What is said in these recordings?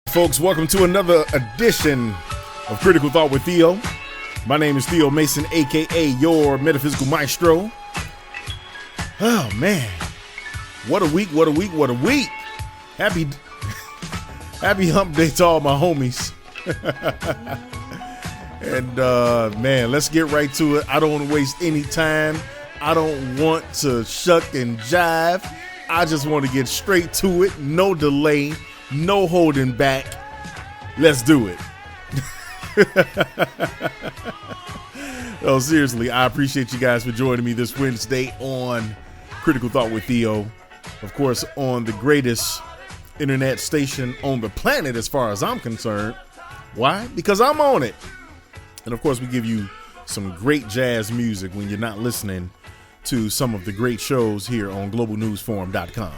Folks, welcome to another edition of Critical Thought with Theo. My name is Theo Mason, aka your metaphysical maestro. Oh man, what a week, what a week, what a week. Happy hump day to all my homies. And man, let's get right to it. I don't want to waste any time. I don't want to shuck and jive. I just want to get straight to it. No delay, no holding back. Let's do it. Oh, seriously, I appreciate you guys for joining me this Wednesday on Critical Thought with Theo. Of course, on the greatest internet station on the planet as far as I'm concerned. Why? Because I'm on it. And of course, we give you some great jazz music when you're not listening to some of the great shows here on globalnewsforum.com.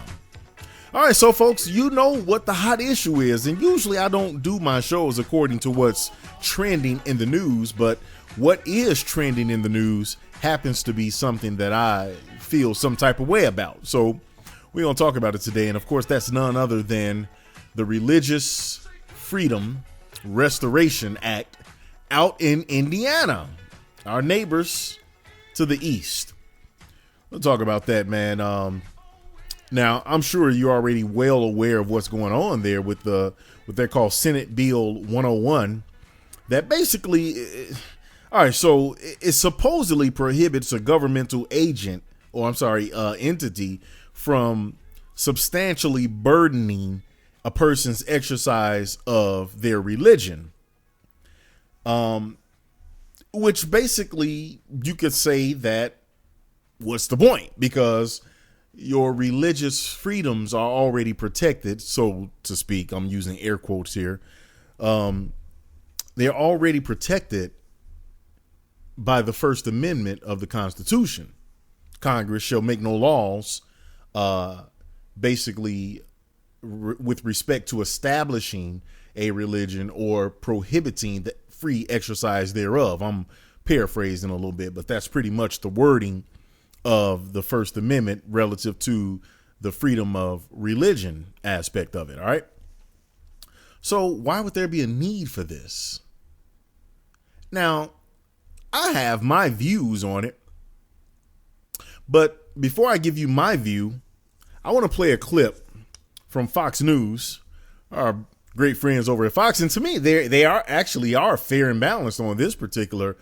All right, so folks, you know what the hot issue is, and usually I don't do my shows according to what's trending in the news, but what is trending in the news happens to be something that I feel some type of way about. So we're going to talk about it today, and of course that's none other than the Religious Freedom Restoration Act out in Indiana, our neighbors to the east. We'll talk about that, man. Now, I'm sure you're already well aware of what's going on there with what they call Senate Bill 101. That basically, all right, so it supposedly prohibits a governmental agent, entity from substantially burdening a person's exercise of their religion. Which basically you could say that what's the point? Because your religious freedoms are already protected, so to speak. I'm using air quotes here. They're already protected by the First Amendment of the Constitution. Congress shall make no laws, basically with respect to establishing a religion or prohibiting the free exercise thereof. I'm paraphrasing a little bit, but that's pretty much the wording of the First Amendment relative to the freedom of religion aspect of it. All right. So why would there be a need for this? Now, I have my views on it, but before I give you my view, I want to play a clip from Fox News, our great friends over at Fox. And to me, they are fair and balanced on this particular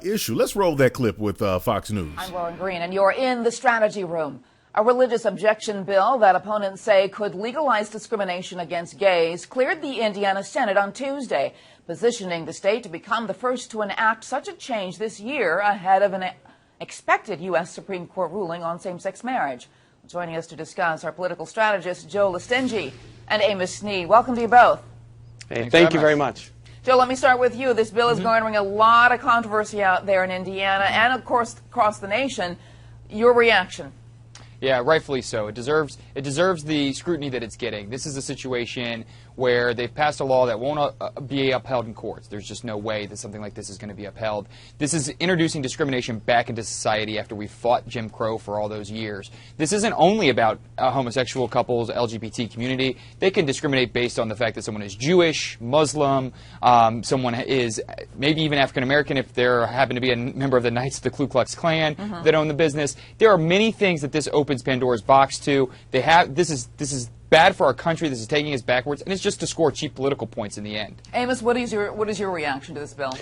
issue. Let's roll that clip with Fox News. I'm Lorne Greene, and you're in the strategy room. A religious objection bill that opponents say could legalize discrimination against gays cleared the Indiana Senate on Tuesday, positioning the state to become the first to enact such a change this year ahead of an expected U.S. Supreme Court ruling on same-sex marriage. Joining us to discuss our political strategist, Joe Listingi and Amos Sneed. Welcome to you both. Hey, thank you very much. Joe, let me start with you. This bill is garnering a lot of controversy out there in Indiana and, of course, across the nation. Your reaction? Yeah, rightfully so. It deserves the scrutiny that it's getting. This is a situation where they've passed a law that won't be upheld in courts. There's just no way that something like this is going to be upheld. This is introducing discrimination back into society after we fought Jim Crow for all those years. This isn't only about homosexual couples, LGBT community. They can discriminate based on the fact that someone is Jewish, Muslim, someone is maybe even African American if they happen to be a member of the Knights of the Ku Klux Klan that own the business. There are many things that this opens Pandora's box to. This is bad for our country. This is taking us backwards, and it's just to score cheap political points in the end. Amos, what is your reaction to this bill?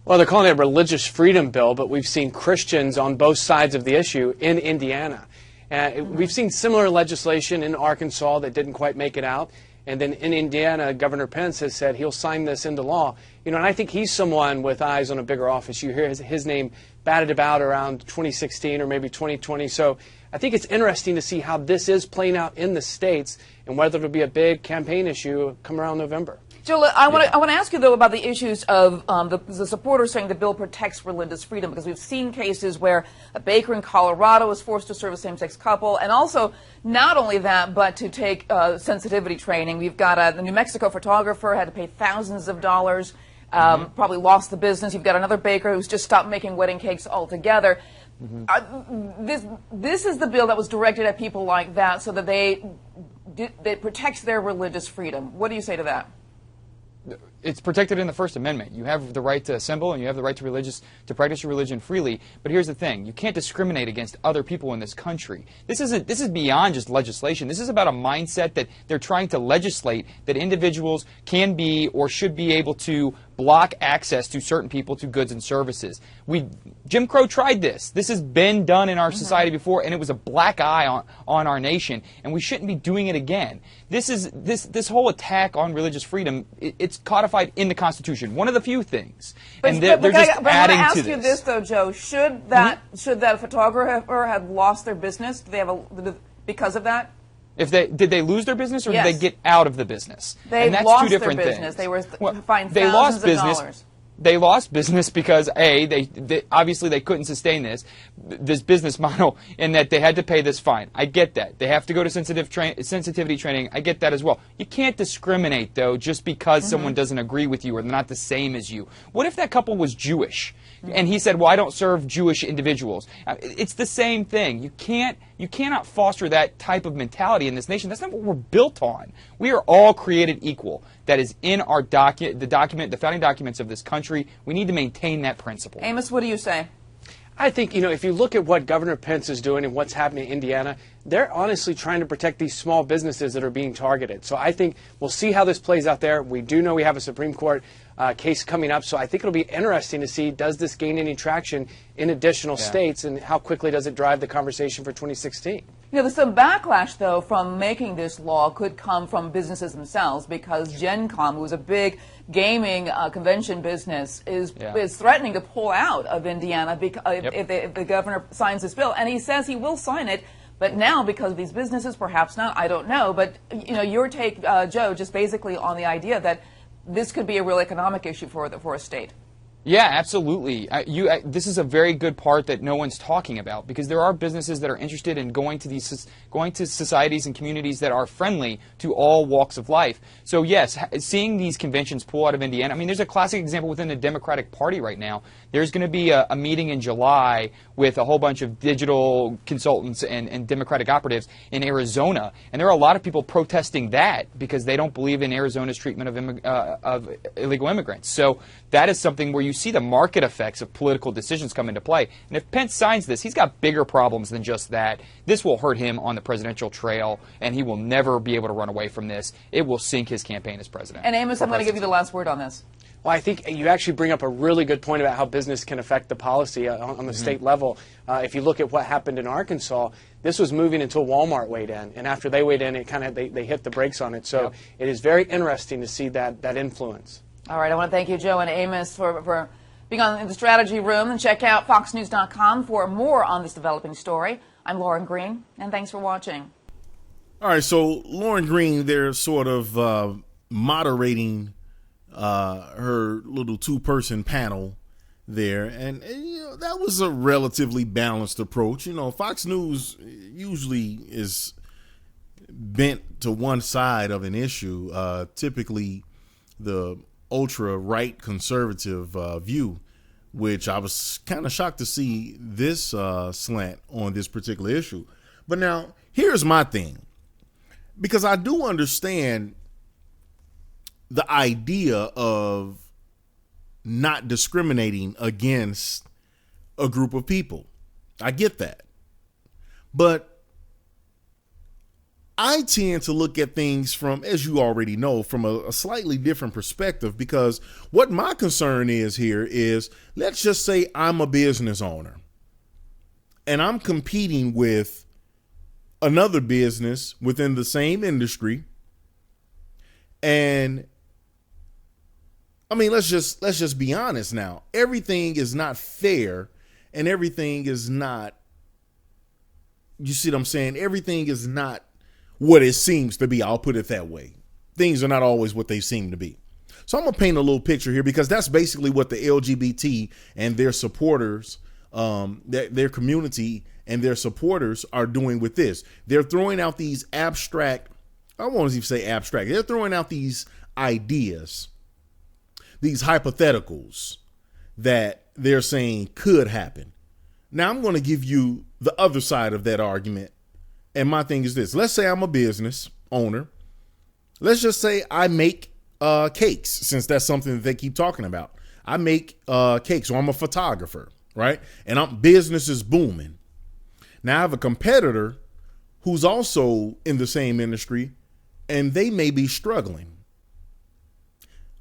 Well, they're calling it a religious freedom bill, but we've seen Christians on both sides of the issue in Indiana. We've seen similar legislation in Arkansas that didn't quite make it out. And then in Indiana, Governor Pence has said he'll sign this into law. You know, and I think he's someone with eyes on a bigger office. You hear his name batted about around 2016 or maybe 2020. So I think it's interesting to see how this is playing out in the states and whether it'll be a big campaign issue come around November. Joe, I want to ask you, though, about the issues of the supporters saying the bill protects religious freedom, because we've seen cases where a baker in Colorado was forced to serve a same-sex couple, and also not only that, but to take sensitivity training. We've got the New Mexico photographer had to pay thousands of dollars, probably lost the business. You've got another baker who's just stopped making wedding cakes altogether. This is the bill that was directed at people like that so that it protects their religious freedom. What do you say to that? it's protected in the First Amendment. You have the right to assemble and you have the right to practice your religion freely. But here's the thing: you can't discriminate against other people in this country. This is beyond just legislation. This is about a mindset that they're trying to legislate that individuals can be or should be able to block access to certain people to goods and services. Jim Crow tried this. This has been done in our society before, and it was a black eye on our nation, and we shouldn't be doing it again. This whole attack on religious freedom, it's codified in the Constitution. One of the few things, and they're just adding to this. But I want to ask you this, though, Joe. Should that photographer have lost their business? Do they have because of that? Did they lose their business or Yes. did they get out of the business? They that's lost two different their business. things. They were Well, fined they thousands lost business. of dollars. They lost business because they obviously they couldn't sustain this business model, and that they had to pay this fine. I get that. They have to go to sensitivity training. I get that as well. You can't discriminate though just because someone doesn't agree with you or they're not the same as you. What if that couple was Jewish and he said, "Well, I don't serve Jewish individuals"? It's the same thing. You cannot foster that type of mentality in this nation. That's not what we're built on. We are all created equal. That is in our the founding documents of this country. We need to maintain that principle. Amos, what do you say? I think, if you look at what Governor Pence is doing and what's happening in Indiana, they're honestly trying to protect these small businesses that are being targeted. So I think we'll see how this plays out there. We do know we have a Supreme Court case coming up, so I think it'll be interesting to see, does this gain any traction in additional states, and how quickly does it drive the conversation for 2016? There's some backlash, though, from making this law could come from businesses themselves, because Gen Con, who's a big gaming convention business, is threatening to pull out of Indiana if the governor signs this bill. And he says he will sign it, but now because of these businesses, perhaps not, I don't know. But, your take, Joe, just basically on the idea that this could be a real economic issue for a state. Yeah, absolutely. This is a very good part that no one's talking about, because there are businesses that are interested in going to societies and communities that are friendly to all walks of life. So yes, seeing these conventions pull out of Indiana, there's a classic example within the Democratic Party right now. There's going to be a meeting in July with a whole bunch of digital consultants and Democratic operatives in Arizona, and there are a lot of people protesting that because they don't believe in Arizona's treatment of illegal immigrants. So that is something where you see the market effects of political decisions come into play. And if Pence signs this, he's got bigger problems than just that. This will hurt him on the presidential trail, and he will never be able to run away from this. It will sink his campaign as president. And Amos, I'm going to give you the last word on this. Well, I think you actually bring up a really good point about how business can affect the policy on the state level. If you look at what happened in Arkansas, this was moving until Walmart weighed in, and after they weighed in, they hit the brakes on it. So it is very interesting to see that influence. All right, I want to thank you, Joe and Amos, for being in the strategy room. And check out foxnews.com for more on this developing story. I'm Lorne Greene, and thanks for watching. All right, so Lorne Greene, they're sort of moderating her little two-person panel there, and that was a relatively balanced approach. Fox News usually is bent to one side of an issue, typically the ultra-right conservative view, which I was kind of shocked to see this slant on this particular issue. But now, here's my thing, because I do understand the idea of not discriminating against a group of people. I get that. But I tend to look at things from, as you already know, from a slightly different perspective, because what my concern is here is, let's just say I'm a business owner and I'm competing with another business within the same industry. And let's just be honest now. Everything is not fair, and everything is not, you see what I'm saying? Everything is not what it seems to be. I'll put it that way. Things are not always what they seem to be. So I'm going to paint a little picture here, because that's basically what the LGBT and their supporters, their community and their supporters are doing with this. They're throwing out these abstract, I won't even say abstract, they're throwing out these ideas, these hypotheticals that they're saying could happen. Now I'm going to give you the other side of that argument. And my thing is this. Let's say I'm a business owner. Let's just say I make cakes, since that's something that they keep talking about. I make cakes, so I'm a photographer, right? And business is booming. Now I have a competitor who's also in the same industry, and they may be struggling.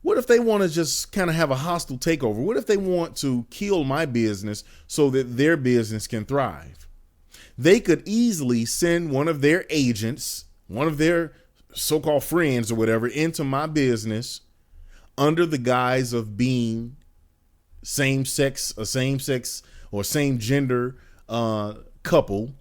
What if they want to just kind of have a hostile takeover? What if they want to kill my business so that their business can thrive? They could easily send one of their agents, one of their so-called friends or whatever, into my business under the guise of being same sex or same gender couple,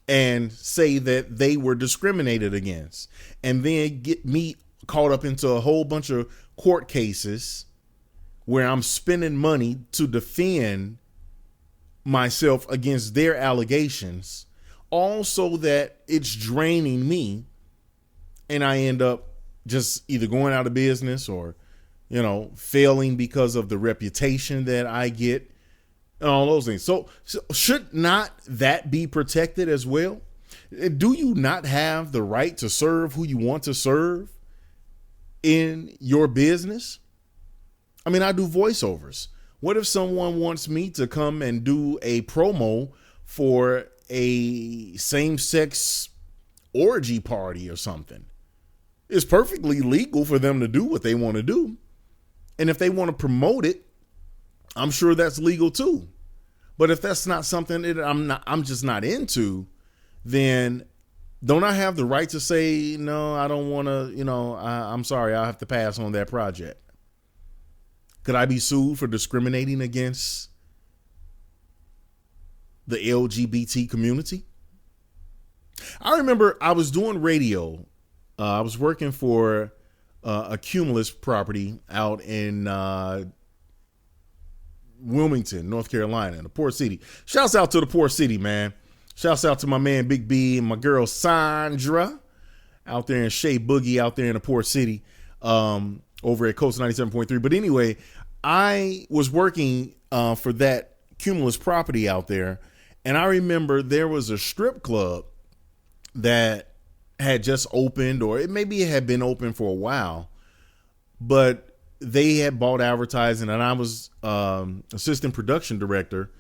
and say that they were discriminated against, and then get me caught up into a whole bunch of court cases where I'm spending money to defend myself against their allegations, all so that it's draining me, and I end up just either going out of business or, failing because of the reputation that I get and all those things. So should not that be protected as well? Do you not have the right to serve who you want to serve in your business? I mean, I do voiceovers. What if someone wants me to come and do a promo for a same-sex orgy party or something? It's perfectly legal for them to do what they want to do. And if they want to promote it, I'm sure that's legal too. But if that's not something that I'm just not into, then don't I have the right to say, no, I don't want to, I'm sorry, I'll have to pass on that project? Could I be sued for discriminating against the LGBT community? I remember I was doing radio. I was working for a Cumulus property out in Wilmington, North Carolina, in the Port City. Shouts out to the Port City, man. Shouts out to my man Big B and my girl Sandra out there in Shea Boogie out there in the Port City, over at Coast 97.3. But anyway, I was working for that Cumulus property out there, and I remember there was a strip club that had just opened, or maybe it had been open for a while, but they had bought advertising, and I was assistant production director,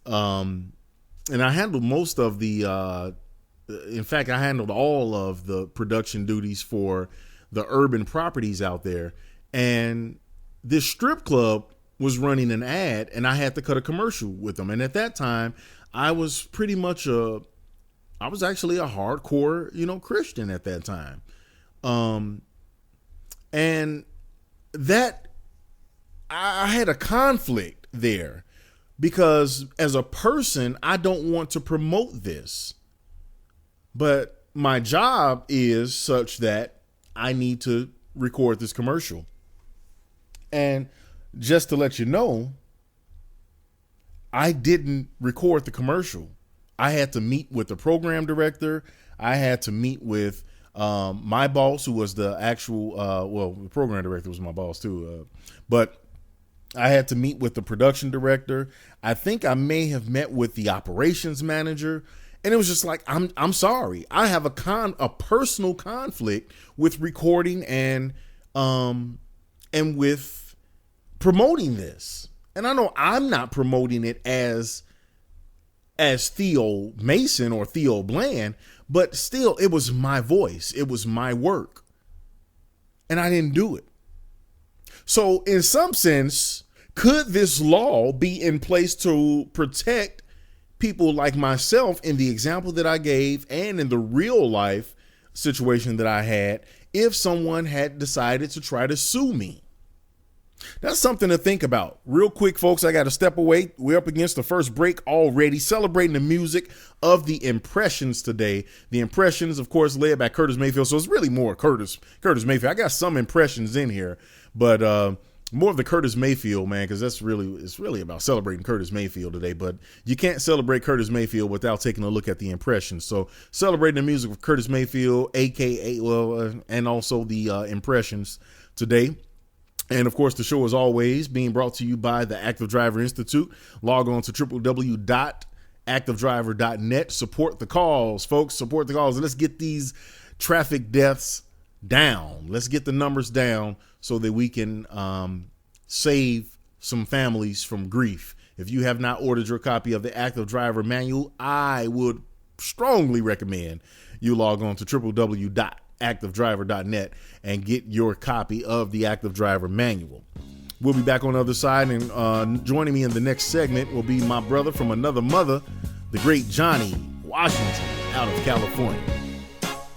and I handled most of the in fact, I handled all of the production duties for the urban properties out there. And this strip club was running an ad, and I had to cut a commercial with them. And at that time, I was pretty much I was actually a hardcore, Christian at that time. And that I had a conflict there, because as a person, I don't want to promote this, but my job is such that I need to record this commercial. And just to let you know, I didn't record the commercial. I had to meet with the program director. I had to meet with my boss, who was the actual, the program director was my boss too. But I had to meet with the production director. I think I may have met with the operations manager. And it was just like, I'm sorry. I have a personal conflict with recording and with promoting this. And I know I'm not promoting it as Theo Mason or Theo Bland, but still, it was my voice. It was my work. And I didn't do it. So in some sense, could this law be in place to protect people like myself in the example that I gave and in the real life situation that I had, if someone had decided to try to sue me? That's something to think about. Real quick, folks, I got to step away. We're up against the first break already, celebrating the music of the Impressions today. The Impressions, of course, led by Curtis Mayfield. So it's really more Curtis Mayfield. I got some Impressions in here, but more of the Curtis Mayfield, man, because it's really about celebrating Curtis Mayfield today. But you can't celebrate Curtis Mayfield without taking a look at the Impressions. So celebrating the music of Curtis Mayfield, and also the Impressions today. And, of course, the show is always being brought to you by the Active Driver Institute. Log on to www.activedriver.net. Support the cause, folks. Support the cause. Let's get these traffic deaths down. Let's get the numbers down so that we can save some families from grief. If you have not ordered your copy of the Active Driver Manual, I would strongly recommend you log on to www.activedriver.net and get your copy of the Active Driver Manual. We'll be back on the other side, and joining me in the next segment will be my brother from another mother, the great Johnny Washington out of California.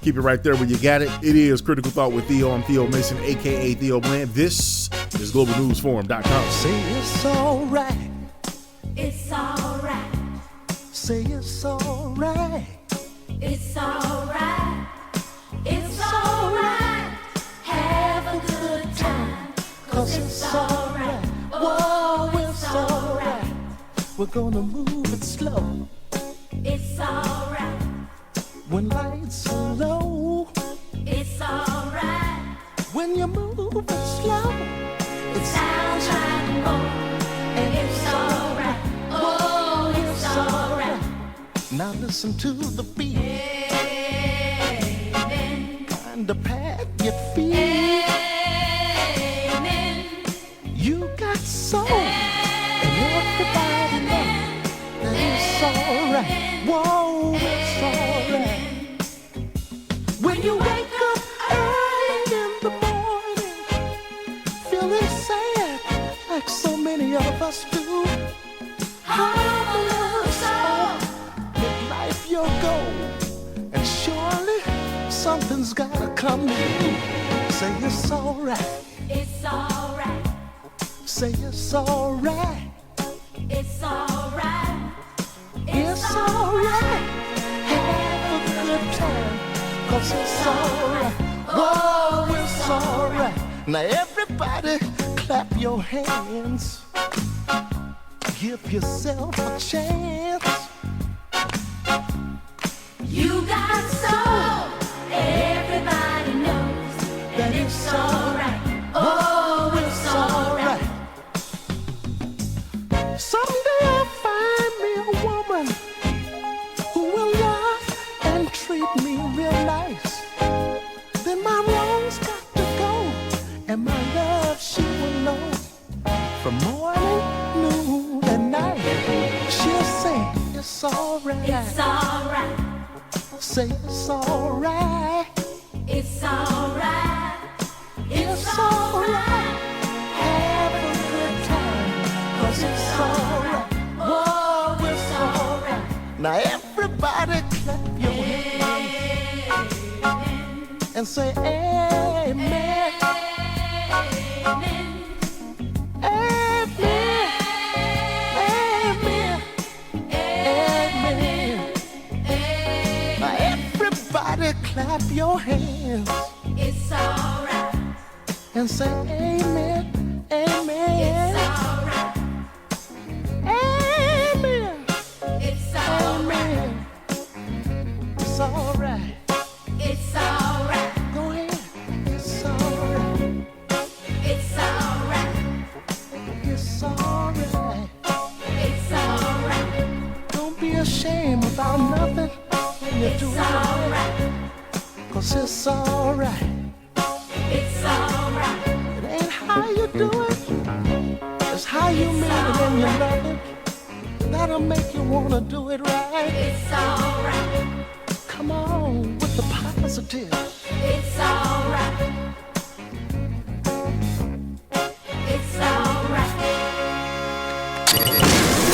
Keep it right there where you got it. It is Critical Thought with Theo. I'm Theo Mason, a.k.a. Theo Bland. This is GlobalNewsForum.com. Say it's all right. It's all right. Say it's all right. It's all right. It's all right. Have a good time. 'Cause it's all right. Oh, it's all right. We're gonna move it slow. It's all right. When lights are low. It's all right. When you move it slow. It sounds like more. And it's all right. Oh, it's all right. Now listen to the beat. Amen. Kinda pat your feet. Amen. You got soul. And everybody knows that it's all right. Whoa, it's all right. When you wake up early in the morning, feeling sad like so many of us do. Make life your goal, and surely something's gotta come new. Say it's all right. It's all right. Say it's all right. It's all right. It's all right. Have a good time, 'cause it's all right. Whoa, it's all right. Now everybody clap your hands. Give yourself a chance. You got soul. Everybody knows that it's all right. Oh, it's all right. Someday I'll find me a woman who will love and treat me real nice. Then my wrongs got to go, and my love she will know. From morning, noon, and night, she'll say it's all right. It's all right. Say it's all right. It's all right. It's all right. Have a good time, 'cause it's all right. Whoa, it's all right. Now everybody clap your hands and say amen. Amen. Amen. Amen. Amen. Now everybody clap your hands It's all right. and say amen. It's Amen. all right. Amen. It's all right. Amen. It's all right. It's all right. Go ahead. It's all right. It's all right. It's all right. It's all right. Don't be ashamed about nothing when you do It's it all right. right. 'Cause it's all right. It's all right. It ain't how you do it. It's how you mean it and you love it. That'll make you wanna do it right. It's all right. Come on with the positive. It's all right. It's all right.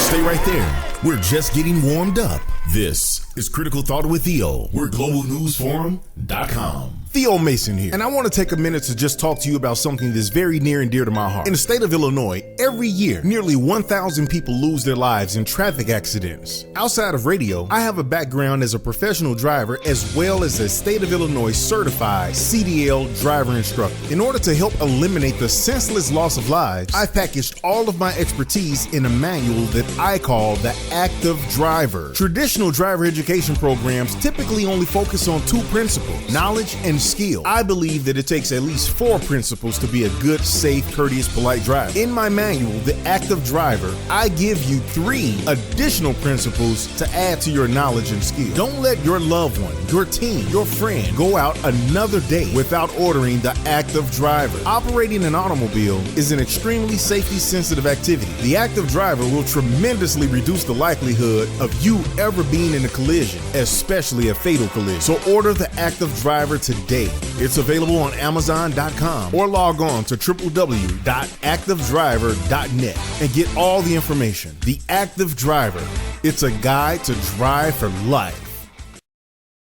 Stay right there. We're just getting warmed up. This is Critical Thought with Theo. We're GlobalNewsForum.com. Theo Mason here, and I want to take a minute to just talk to you about something that's very near and dear to my heart. In the state of Illinois, every year, nearly 1,000 people lose their lives in traffic accidents. Outside of radio, I have a background as a professional driver as well as a state of Illinois certified CDL driver instructor. In order to help eliminate the senseless loss of lives, I packaged all of my expertise in a manual that I call the Active Driver. Traditional driver education programs typically only focus on two principles: knowledge and skill. I believe that it takes at least 4 principles to be a good, safe, courteous, polite driver. In my manual, The Active Driver, I give you 3 additional principles to add to your knowledge and skill. Don't let your loved one, your team, your friend go out another day without ordering The Active Driver. Operating an automobile is an extremely safety-sensitive activity. The Active Driver will tremendously reduce the likelihood of you ever being in a collision, especially a fatal collision. So order The Active Driver today. It's available on Amazon.com or log on to www.activedriver.net and get all the information. The Active Driver. It's a guide to drive for life.